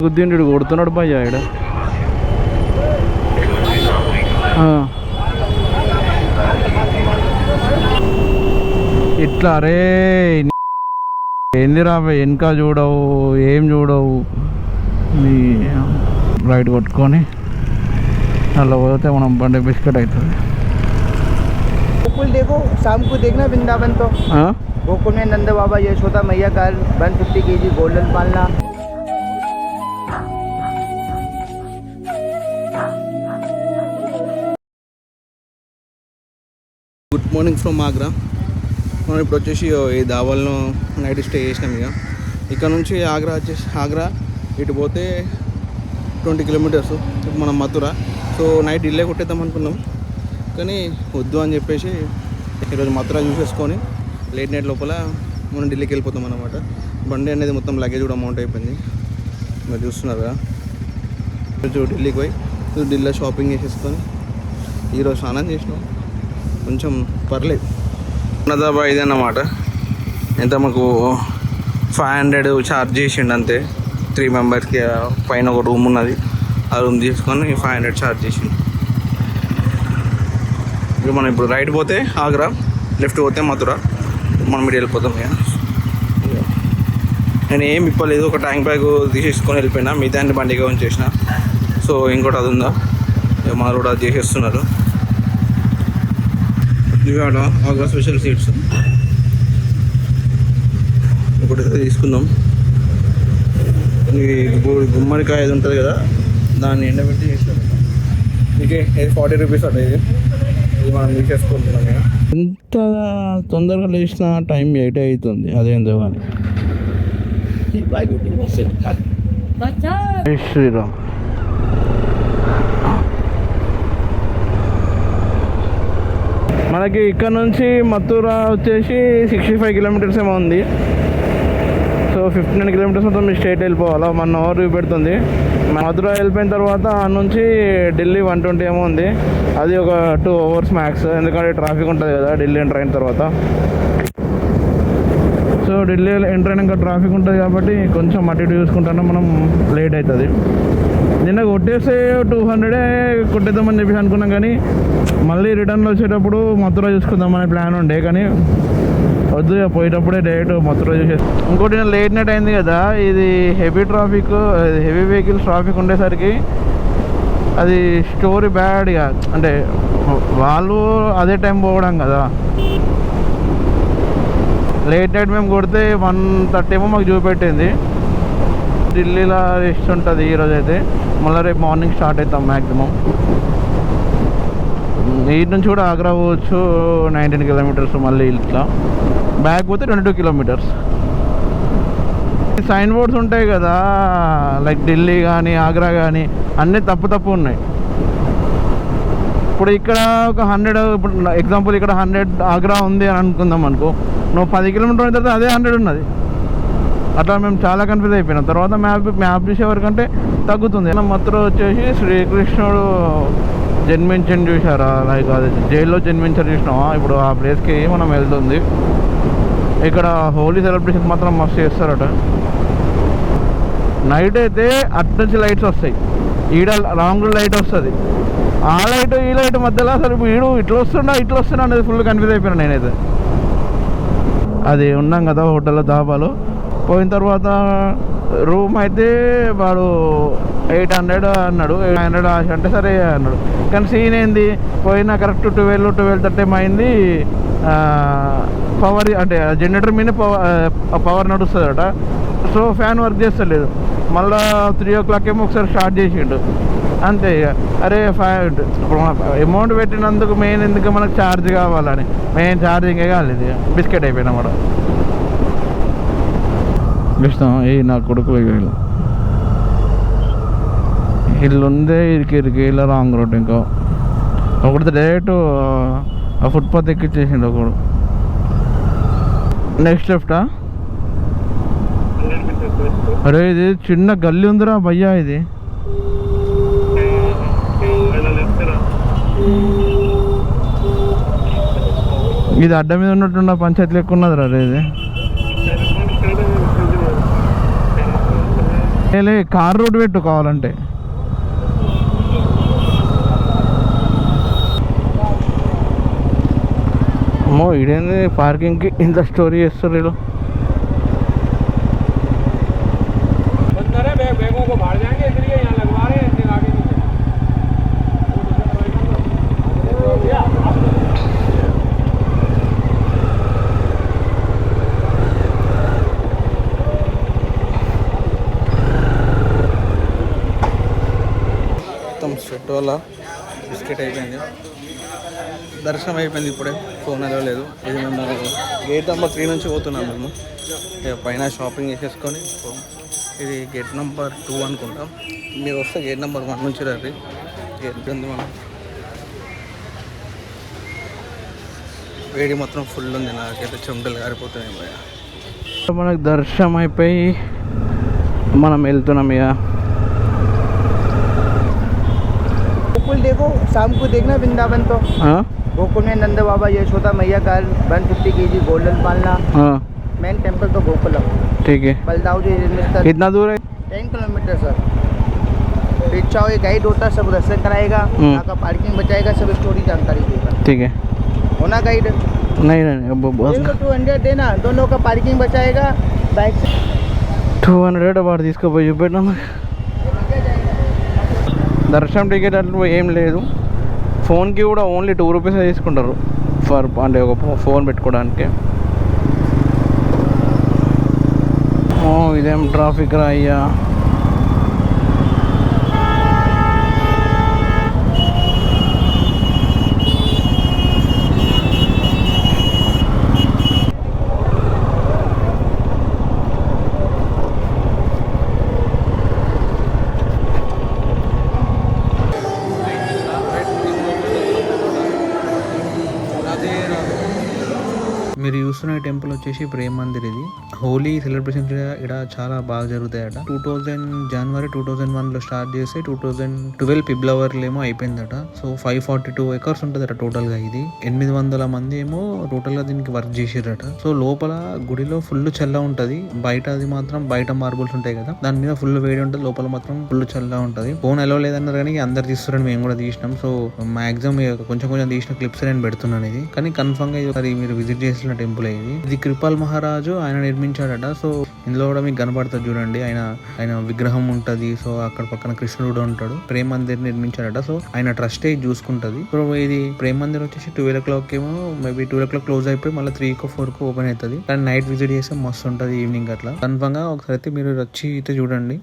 గుద్దిండు కొడుతున్నాడు భయ్యా ఇక్కడ. ఇట్లా అరే ఏంది రాబోయ్ వెనక చూడవు ఏం చూడవు. రైట్ కొట్టుకొని అలా పోతే మనం బండి బిస్కెట్ అవుతుంది. गोकुल देखो शाम को देखना वृंदावन तो गोकुल में नंद बाबा यशोदा मैया का 150 kg गोल्डन पालना. Good morning from Agra. మనం ఇప్పుడు వచ్చేసి ఈ దావాల్లో నైట్ స్టే చేసినాం. ఇక్కడ నుంచి ఆగ్రా ఇటు పోతే 20 కిలోమీటర్స్. మనం మథుర. సో నైట్ ఇల్లే కొట్టేద్దాం అనుకున్నాం కానీ వద్దు అని చెప్పేసి ఈరోజు మథుర చూసేసుకొని లేట్ నైట్ లోపల మనం ఢిల్లీకి వెళ్ళిపోతాం అన్నమాట. బండి అనేది మొత్తం లగేజ్ కూడా అమౌంట్ అయిపోయింది. మీరు చూస్తున్నారు కదా. ఈరోజు ఢిల్లీకి పోయి ఢిల్లీలో షాపింగ్ చేసేసుకొని ఈరోజు స్నానం చేసినాం. కొంచెం పర్లేదు. ఉన్నదాబా ఇదన్నమాట. ఎంత మాకు 500 ఛార్జ్ చేసిండు అంతే. 3 మెంబర్స్కి పైన ఒక రూమ్ ఉన్నది. ఆ రూమ్ తీసుకొని 500 ఛార్జ్ చేసిండు. ఇక మనం ఇప్పుడు రైట్ పోతే ఆగ్రా, లెఫ్ట్ పోతే మథుర. మనం ఇటు వెళ్ళిపోతాం. నేను ఏం ఇప్పలేదు. ఒక ట్యాంక్ బ్యాగ్ తీసేసుకొని వెళ్ళిపోయినా. మిగతా బండిగా ఉంచేసిన. సో ఇంకోటి అది ఉందా మా కూడా అది చేసేస్తున్నారు. ఇవాళ ఆగ్రా స్పెషల్ సీట్స్ ఒకటి తీసుకుందాం. గుమ్మడికాయ అది ఉంటుంది కదా, దాన్ని ఎండబెట్టి చేస్తాను. ఇంకే 40 రూపీస్ అట్లా. ఇది మనం తీసేసుకుంటున్నాం. ఎంత తొందరగా లేచిన టైం 8 అవుతుంది. అదేందో కానీ శ్రీరామ్. మనకి ఇక్కడ నుంచి మథుర వచ్చేసి 65 కిలోమీటర్స్ ఏమో ఉంది. సో 59 కిలోమీటర్స్ మొత్తం మీరు స్ట్రైట్ వెళ్ళిపోవాలా. 1 అవర్ చూపెడుతుంది. మథుర వెళ్ళిపోయిన తర్వాత ఆ నుంచి ఢిల్లీ 120 ఏమో ఉంది. అది ఒక 2 అవర్స్ మ్యాక్స్. ఎందుకంటే ట్రాఫిక్ ఉంటుంది కదా ఢిల్లీ ఎంటర్ అయిన తర్వాత. సో ఢిల్లీ ఎంటర్ అయినాక ట్రాఫిక్ ఉంటుంది కాబట్టి కొంచెం అటు ఇటు చూసుకుంటానే మనం లేట్ అవుతుంది. నిన్న కొట్టేస్తే 200 కొట్టేద్దామని చెప్పేసి అనుకున్నాం కానీ మళ్ళీ రిటర్న్లో వచ్చేటప్పుడు మథుర చూసుకుందామనే ప్లాన్ ఉండే కానీ వద్దు. పోయేటప్పుడే డైరెక్ట్ మథుర చూసేసి. ఇంకోటి నేను లేట్ నైట్ అయింది కదా, ఇది హెవీ వెహికల్స్ ట్రాఫిక్ ఉండేసరికి అది స్టోరీ బ్యాడ్గా, అంటే వాళ్ళు అదే టైం పోవడం కదా. లేట్ నైట్ మేము కొడితే 1:30 ఏమో మాకు చూపెట్టింది. ఢిల్లీలో రెస్ట్ ఉంటుంది ఈరోజు అయితే. మళ్ళీ రేపు మార్నింగ్ స్టార్ట్ అవుతాం మ్యాక్సిమం. వీటి నుంచి కూడా ఆగ్రా పోవచ్చు 19 కిలోమీటర్స్. మళ్ళీ ఇట్లా బ్యాక్ పోతే 22 కిలోమీటర్స్. సైన్ బోర్డ్స్ ఉంటాయి కదా లైక్ ఢిల్లీ కానీ ఆగ్రా కానీ అన్నీ తప్పు ఉన్నాయి. ఇప్పుడు ఇక్కడ ఒక 100, ఇప్పుడు ఎగ్జాంపుల్ ఇక్కడ 100 ఆగ్రా ఉంది అని అనుకుందాం అనుకో. నువ్వు 10 కిలోమీటర్ల తర్వాత అదే 100 ఉన్నది. అట్లా మేము చాలా కన్ఫ్యూజ్ అయిపోయినాం. తర్వాత మ్యాప్ చూసేవరకంటే తగ్గుతుంది. మథుర వచ్చేసి శ్రీకృష్ణుడు జన్మించని చూసారా, లైక్ అది జైల్లో జన్మించారు చూసినావా. ఇప్పుడు ఆ ప్లేస్కి మనం వెళ్తుంది. ఇక్కడ హోలీ సెలబ్రేషన్ మాత్రం మస్తు చేస్తారట. నైట్ అయితే అటు నుంచి లైట్స్ వస్తాయి. ఈడ రాంగ్ లైట్ వస్తుంది. ఆ లైట్ ఈ లైట్ మధ్యలో అసలు వీడు ఇట్లా వస్తున్నా అనేది ఫుల్ కన్ఫ్యూజ్ అయిపోయినా నేనైతే. అది ఉన్నాం కదా హోటల్లో దాబాలో. పోయిన తర్వాత రూమ్ అయితే వాడు 800 అన్నాడు. 800 అంటే సరే అన్నాడు. కానీ సీన్ ఏంది, పోయినా కరెక్ట్ 12:30 అయింది. పవర్ అంటే జనరేటర్ మీద పవర్ నడుస్తుందట. సో ఫ్యాన్ వర్క్ చేస్తలేదు. మళ్ళీ 3 o'clock ఏమో ఒకసారి స్టార్ట్ చేసిండు. అంతే ఇక. అరే అమౌంట్ పెట్టినందుకు మెయిన్ ఎందుకు మనకు ఛార్జ్ కావాలని మెయిన్ ఛార్జింగే కాలేదు. బిస్కెట్ అయిపోయినా కూడా ఇష్టం. నా కొడుకు ఇల్లు ఉందే ఇరికి ఇలా రాంగ్ రోడ్. ఇంకా ఒకటి డైరెక్ట్ ఆ ఫుట్పాత్ ఎక్కిచ్చేసిండు ఒకడు. నెక్స్ట్ లెఫ్టా? అరే ఇది చిన్న గల్లీ ఉందిరా భయ్యా. ఇది అడ్డ మీద ఉన్నట్టున్న పంచాయతీ లెక్క ఉన్నదిరా. అరే ఇది లే కార్ రోడ్ పెట్టు కావాలంటే. అమ్మో ఇదేంది పార్కింగ్కి ఇంత స్టోరీ చేస్తారు వీళ్ళు. మొత్తం స్వెట్ వల్ల బిస్కెట్ అయిపోయింది. దర్శనం అయిపోయింది ఇప్పుడే, ఫోన్ అలా లేదు. ఇది మేము గేట్ నెంబర్ 3 నుంచి పోతున్నాం మేము. ఇక పైన షాపింగ్ చేసేసుకొని ఇది గేట్ నెంబర్ 2 అనుకుంటాం. మీరు వస్తే గేట్ నెంబర్ 1 నుంచి రండి. గేట్ ఉంది మనం. వేడి మాత్రం ఫుల్ ఉంది, నాకైతే చెమటలు గారిపోతున్నాయి భయ. మనకు దర్శనం అయిపోయి మనం వెళ్తున్నాం ఇక. गोकुल देखो, शाम को देखना वृंदावन तो गोकुल में नंद बाबा यशोदा मैया का 150 kg गोल्डन पालना। मेन टेंपल तो गोकुल ठीक है। बलदाव जी कितना दूर है? 10 किलोमीटर सर। रिक्शा हो गाइड होता है, सब दर्शन कराएगा, यहाँ का पार्किंग बचाएगा, सब स्टोरी जानकारी देगा। ठीक है। होना गाइड? नहीं नहीं बहुत 200 देना, दोनों का पार्किंग बचाएगा। बाइक 200 వాడు తీసుకుపోయి చూపెట్టినా. దర్శనం టికెట్ అట్లా ఏం లేదు. ఫోన్కి కూడా ఓన్లీ 2 రూపీస్ తీసుకుంటారు ఫర్ అంటే ఒక ఫోన్ పెట్టుకోవడానికి. ఓ ఇదేం ట్రాఫిక్ రా అయ్యా. మీరు చూస్తున్న టెంపుల్ వచ్చేసి ప్రేమ్ మందిర్. ఇది హోలీ సెలబ్రేషన్స్ ఇక్కడ చాలా బాగా జరుగుతాయట. జనవరి 2001లో స్టార్ట్ చేసి 2012 ఫిబ్రవరిలో ఏమో అయిపోయిందట. సో 542 ఎకర్స్ ఉంటుందట టోటల్ గా. ఇది 800 మంది ఏమో టోటల్ గా దీనికి వర్క్ చేసిరట. సో లోపల గుడిలో ఫుల్ చల్ల ఉంటది. బయట అది మాత్రం బయట మార్బుల్స్ ఉంటాయి కదా, దాని మీద ఫుల్ వేడి ఉంటుంది, లోపల మాత్రం ఫుల్ చల్ల ఉంటది. ఫోన్ ఎలా లేదన్నారు కానీ అందరు తీస్తున్నారని మేము కూడా తీసినాం. సో మాక్సిమం కొంచెం తీసిన క్లిప్స్ నేను పెడుతున్నాను. ఇది కానీ కన్ఫర్మ్ గా ఇది మీరు విజిట్ చేసిన టెంపుల్. ఇది కృపాల్ మహారాజు ఆయన నిర్మించాడట. సో ఇందులో కూడా మీకు కనపడుతుంది చూడండి, ఆయన విగ్రహం ఉంటది. సో అక్కడ పక్కన కృష్ణుడు ఉంటాడు. ప్రేమ్ మందిర్ నిర్మించాడట. సో ఆయన ట్రస్టే చూసుకుంటది. సో ఇది ప్రేమ్ మందిర్ వచ్చేసి 12 o'clock ఏమో మేబీ 12 o'clock క్లోజ్ అయిపోయి మళ్ళీ 3-4 ఓపెన్ అవుతుంది. కానీ నైట్ విజిట్ చేస్తే మస్తు ఉంటది ఈవినింగ్ అట్లా. కన్ఫర్మ్ గా ఒకసారి అయితే మీరు వచ్చి అయితే చూడండి.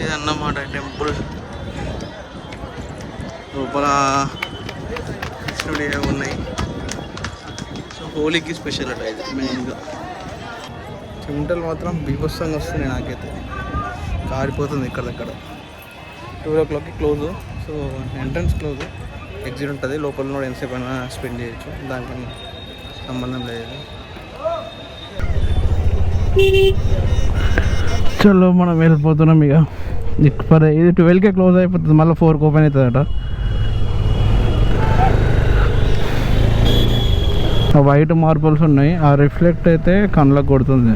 ఇదన్నమాట టెంపుల్. లోపల కృష్ణుడి ఉన్నాయి. సో హోలీకి స్పెషల్ అట ఇది మెయిన్గా. చెమటలు మాత్రం బీభత్సంగా వస్తున్నాయి నాకైతే, కారిపోతుంది ఇక్కడ. 12 o'clock close. So entrance close, exit ఉంటుంది. లోపల కూడా ఎంతసేపు అయినా స్పెండ్ చేయొచ్చు, దానికి సంబంధం లేదు. చలో మనం వెళ్ళిపోతున్నాం ఇక. ఇది 12కే క్లోజ్ అయిపోతుంది, మళ్ళీ 4కి ఓపెన్ అవుతుందట. వైట్ మార్బల్స్ ఉన్నాయి, ఆ రిఫ్లెక్ట్ అయితే కళ్ళకు కొడుతుంది.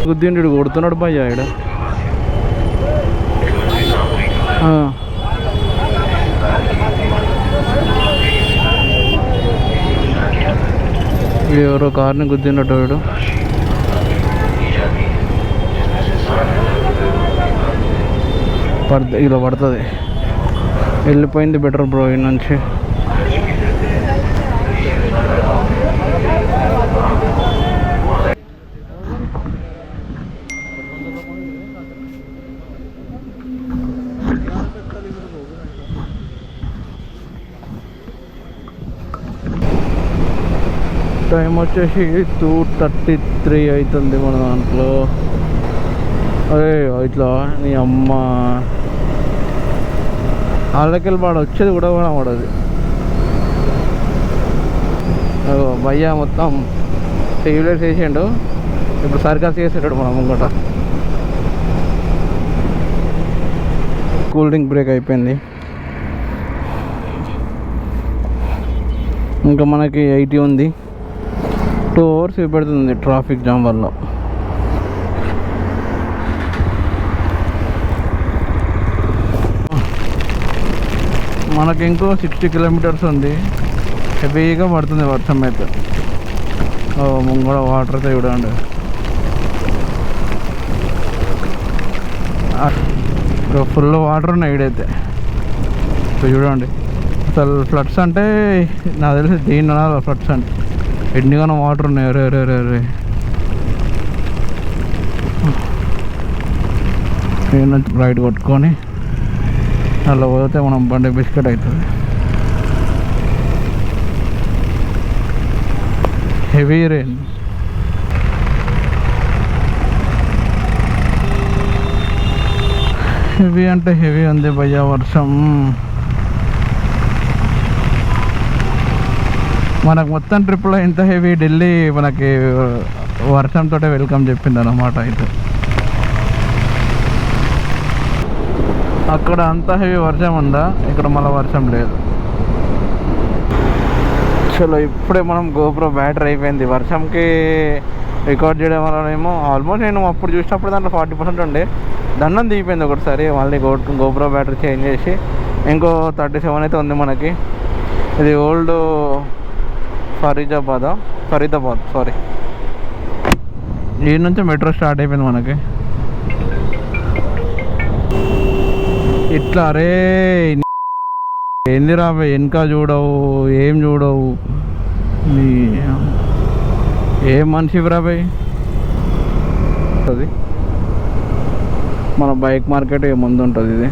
గుద్దిండు కొడుతున్నాడు భయ్యా ఇక్కడ. ఎవరో కార్ని గుద్దినట్టు వీడు. ఇలా పడుతుంది. వెళ్ళిపోయింది బెటర్ బ్రో ఈ నుంచి. టైం వచ్చేసి 2:33 అవుతుంది మన దాంట్లో. అదే ఇట్లా నీ అమ్మ వాళ్ళకెళ్ళి వాడు వచ్చేది కూడా వాడది. భయ్యా మొత్తం టీవీలెస్ వేసిండు. ఇప్పుడు సర్కస్ చేసాడు మన ముంగట. కూల్ డ్రింక్ బ్రేక్ అయిపోయింది. ఇంకా మనకి 80 ఉంది. 2 hours పెడుతుంది ట్రాఫిక్ జామ్ వల్ల. మనకి ఇంకో 60 kilometers ఉంది. హెవీగా పడుతుంది వర్షం అయితే. ముంగడ వాటర్ అయితే చూడండి. ఫుల్ వాటర్ ఉన్నాయి ఈడైతే. చూడండి అసలు ఫ్లడ్స్ అంటే నాకు తెలిసి దీన్ని అనాలి ఫ్లడ్స్ అంటే. ఎన్నిగానో వాటర్ ఉన్నాయి. రే నేను రైడ్ కొట్టుకొని అలా పోతే మనం బండి బిస్కెట్ అవుతుంది. Heavy rain. హెవీ అంటే హెవీ ఉంది భయ్యా వర్షం. మనకు మొత్తం ట్రిప్లో ఇంత హెవీ ఢిల్లీ మనకి వర్షంతో వెల్కమ్ చెప్పింది అన్నమాట. అయితే అక్కడ అంత హెవీ వర్షం ఉందా, ఇక్కడ మళ్ళీ వర్షం లేదు. చలో ఇప్పుడే మనం గోప్రో బ్యాటరీ అయిపోయింది. వర్షంకి రికార్డ్ చేయడం వల్లనేమో ఆల్మోస్ట్ నేను అప్పుడు చూసినప్పుడు దాంట్లో 40% ఉండే. దండం దిగిపోయింది ఒకటిసారి. మళ్ళీ గోప్రో బ్యాటరీ చేంజ్ చేసి ఇంకో 37 అయితే ఉంది మనకి. ఇది ఓల్డ్ ఫరీదాబాద్ సారీ. ఈ నుంచి మెట్రో స్టార్ట్ అయిపోయింది మనకి. ఇట్లా అరే ఏంది రాబోయ్, వెనక చూడవు ఏం చూడవు. ఏం మనిషి రాబోయ్. అది మన బైక్ మార్కెట్ ముందు ఉంటుంది ఇది.